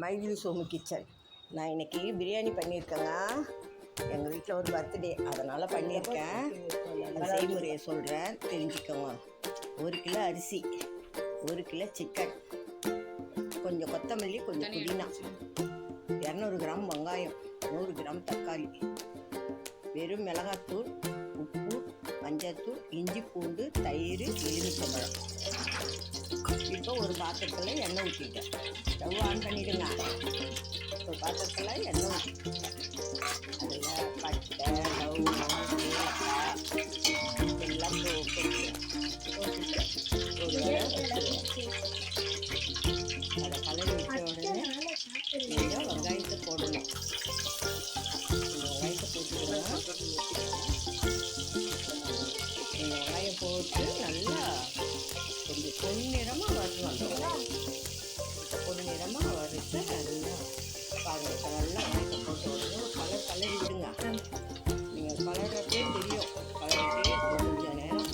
Maithili Somu kitchen. நான் இன்றைக்கி பிரியாணி பண்ணியிருக்கேங்க. எங்கள் வீட்டில் ஒரு பர்த்டே, அதனால் பண்ணியிருக்கேன். அந்த செய்முறையை சொல்கிறேன், தெரிஞ்சுக்கோங்க. 1 கிலோ அரிசி, 1 கிலோ சிக்கன், கொஞ்சம் கொத்தமல்லி, கொஞ்சம் புதினா, 200 கிராம் வெங்காயம், 100 கிராம் தக்காளி, வெறும் மிளகாத்தூள், உப்பு, மஞ்சள்தூள், இஞ்சி பூண்டு, தயிர், எலுமிச்சம்பழம். இப்போ ஒரு பாத்திரத்தில் எண்ணெய் ஊற்றிட்டேன். ஸ்டவ் ஆன் பண்ணிவிடுங்க. ஒரு பாத்திரத்தில் எண்ணெய் ஊற்றிட்டேன். அதில் பட்டை, லவங்கம், ஏலக்காய் எல்லாம் போட்டுட்டு ஒரு அதை கலரி விட்ட உடனே நீங்கள் வெங்காயத்தை போடணும். வெங்காயத்தை போட்டுக்கணும். வெங்காயம் போட்டு நல்லா கொஞ்சம் பொன்னிறமாக வரணும். பொன்னிறமாக வறுத்து நல்லா பாருங்கள். நல்லா வெங்காயத்தை போட்டு உடனே கலரி விடுங்க. நீங்கள் கலர்றப்பே தெரியும். கலரிட்டே கொஞ்சம் நேரம்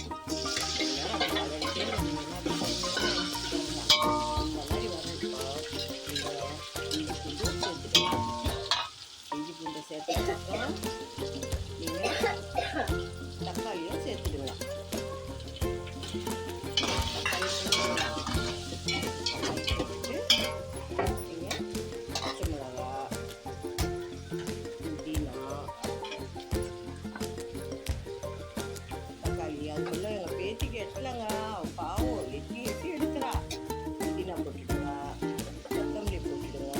கலரிட்டே இந்த மாதிரி வரப்போ இஞ்சி பூண்டு சேர்த்துக்கலாம். இஞ்சி பூண்டை சேர்த்துக்கப்புறம் நீங்கள் தக்காளியும் சேர்த்துடுங்க. அதுக்குள்ள எங்கள் பேத்திக்கு எட்டலைங்க, பாவம் எட்டி எடுக்கிறா. புதினா போட்டுடுங்க, கொத்தமல்லி போட்டுடுங்க.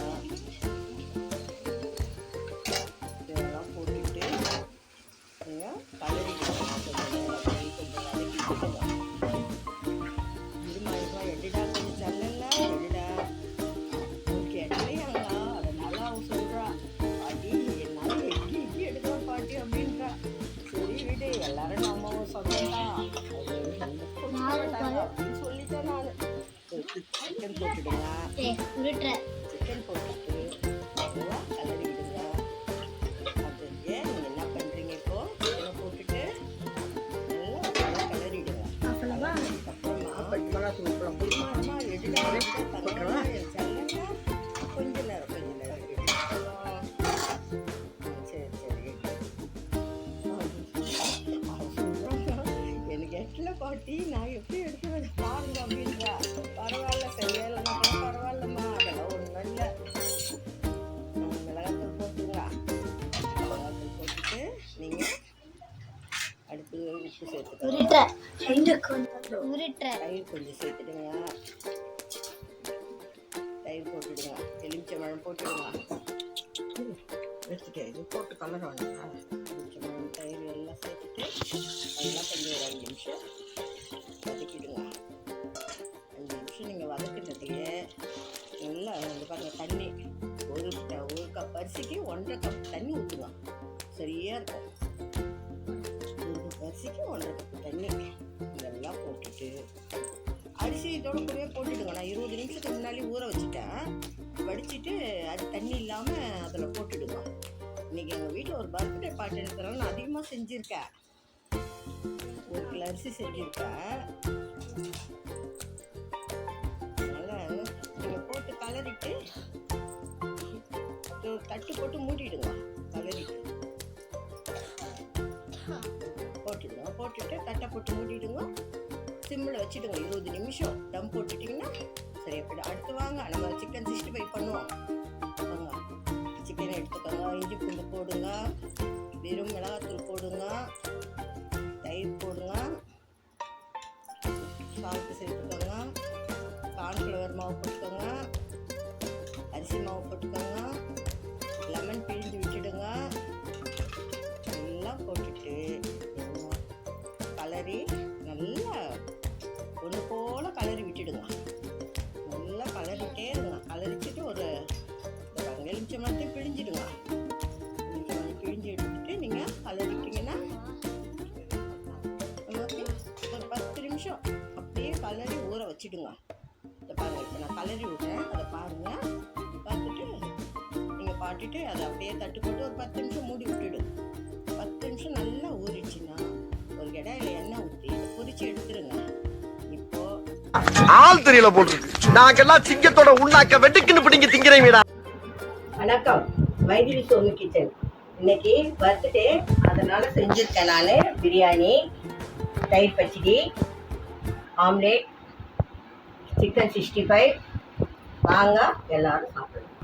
இதெல்லாம் போட்டுட்டு நீங்கள் கலரிடுங்க. இருமா எடுடா, கொஞ்சம் சல்லல எடுடா. உங்களுக்கு எட்டலையாங்க, அதனால அவன் சொல்கிறா, பாட்டி என்னால் எட்டி எடுக்கிற பாட்டி அப்படின்றா. சரி விடு, எல்லாரும் நம்ம சொன்னதான் அப்படின்னு சொல்லிட்டேன் நான். சிக்கன் போட்டுடுங்க. சிக்கன் போட்டுட்டு நல்லா கலரி விடுங்க. அப்படியே நீங்கள் என்ன பண்ணுறீங்க, இப்போ சிக்கனை போட்டுட்டு நல்லா கலரிடுங்க. அப்புறமா எடுத்து செல்லுங்க. கொஞ்ச நேரம் எட்டில் பாட்டி நான் எப்படி எடுத்து பாருங்க அப்படின்றா. பரவாயில்ல, செய்யலைன்னா பரவாயில்லம்மா, அதெல்லாம் ஒன்றும் இல்லை. மிளகாத்தூள் போட்டுங்க. மிளகாத்தூள் போட்டுட்டு நீங்கள் அடுத்து உப்பு சேர்த்துக்கலாம். தயிர் கொஞ்சம் சேர்த்துடுங்க. தயிர் போட்டுடுங்க. எலுமிச்சம்பழம் போட்டுடுங்க. எடுத்துட்டு இது போட்டு கலர் வேணுங்க. எலுமிச்சம்பழம், தயிர் எல்லாம் சேர்த்துட்டு நல்லா கொஞ்சம் ஒரு 5 நிமிஷம் வதக்கிடுங்க. 5 நிமிஷம் நீங்கள் வதக்கிட்டதையே நல்லா வந்து பாருங்கள். தண்ணி ஒரு கப் அரிசிக்கு 1.5 கப் தண்ணி ஊற்றுங்க. சரியாக இருக்கும். 1 கப் அரிசிக்கு 1.5 கப் தண்ணி இதெல்லாம் போட்டுட்டு அரிசி இதோட கூடவே போட்டுடுங்க. நான் 20 நிமிஷத்துக்கு முன்னாடி ஊற வச்சுட்டேன். வடிச்சிட்டு அது தண்ணி இல்லாமல் அதில் போட்டுடுங்க. இன்றைக்கி எங்கள் வீட்டில் ஒரு பர்த்டே பார்ட்டி எடுக்கிறனால நான் அதிகமாக செஞ்சுருக்கேன். 1 கிலோ அரிசி செஞ்சுருக்கேன். அதனால் நீங்கள் போட்டு கலரிட்டு தட்டு போட்டு மூடிடுங்க. கலரிட்டு போட்டுடுங்க. போட்டுட்டு தட்டை போட்டு மூடிடுங்க. சிம்மில் வச்சுடுங்க. 20 நிமிஷம் தம் போட்டுட்டிங்கன்னா சரி. அப்படி அடுத்து வாங்க, நம்ம சிக்கன் 65 பண்ணுவோம். வாங்க, சிக்கனை எடுத்துக்கோங்க. இஞ்சி பூண்டு போடுங்க, வெறும் மிளகாத்தூள் போடுங்க, தயிர் போடுங்க, சால்ட்டு சேர்த்துக்கோங்க, கார்ன்ஃப்ளவர் மாவு போட்டுக்கோங்க, அரிசி மாவு போட்டுக்கோங்க, லெமன் பிழிஞ்சு விட்டுடுங்க. எல்லாம் போட்டுட்டு கலரி நல்லா ஒன்று போல் கலரி விட்டுடுங்க. நல்லா கலரிட்டே இருங்க. கலரிச்சிட்டு ஒரு எலுமிச்சம்பழத்தையும் பிழிஞ்சிடுங்க. பிழிஞ்சு எடுத்துட்டு நீங்கள் கலரிட்டிங்கன்னா நமக்கு ஒரு 10 நிமிஷம் அப்படியே கலரி ஊற வச்சுடுங்க. இதை பாருங்கள், இப்போ நான் கலரி விட்றேன், அதை பாருங்கள். பார்த்துட்டு நீங்கள் பாட்டுட்டு அதை அப்படியே தட்டு போட்டு ஒரு 10 நிமிஷம் மூடி விட்டுடு. 10 நிமிஷம் நல்லா ஊறிடுச்சுன்னா ஒரு கடாயில் எண்ணெய் ஊற்றி இதை பொரித்து எடுத்துருங்க. இப்போது ஆள் தெரியல போட்டுருக்கு. நாங்கெல்லாம் சிங்கத்தோட உண்ணாக்க வெட்டுக்குன்னு பிடிங்க திங்கிறீங்கடா. வணக்கம், வைத்திரி சோமு கிச்சன். இன்னைக்கு பர்த்டே, அதனால செஞ்சிருக்கேன் நான் பிரியாணி, தயிர் பச்சடி, ஆம்லேட், சிக்கன் 65. வாங்க எல்லாரும் சாப்பிடலாம்.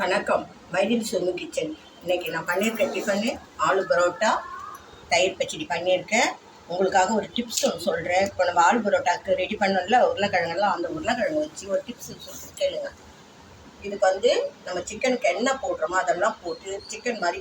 வணக்கம், வைத்திரி சோமு கிச்சன். இன்னைக்கு நான் பண்ணியிருக்க டிஃபனு ஆலு பரோட்டா, தயிர் பச்சடி பண்ணியிருக்கேன். உங்களுக்காக ஒரு டிப்ஸ் ஒன்று சொல்கிறேன். இப்போ நம்ம ஆலு பரோட்டாவுக்கு ரெடி பண்ணோம்ல உருளைக்கிழங்கெல்லாம், அந்த உருளைக்கிழங்கு வச்சு ஒரு டிப்ஸ் சொல்லி கேளுங்க. இதுக்கு நம்ம சிக்கனுக்கு என்ன போடுறோமோ அதெல்லாம் போட்டு சிக்கன் மாதிரி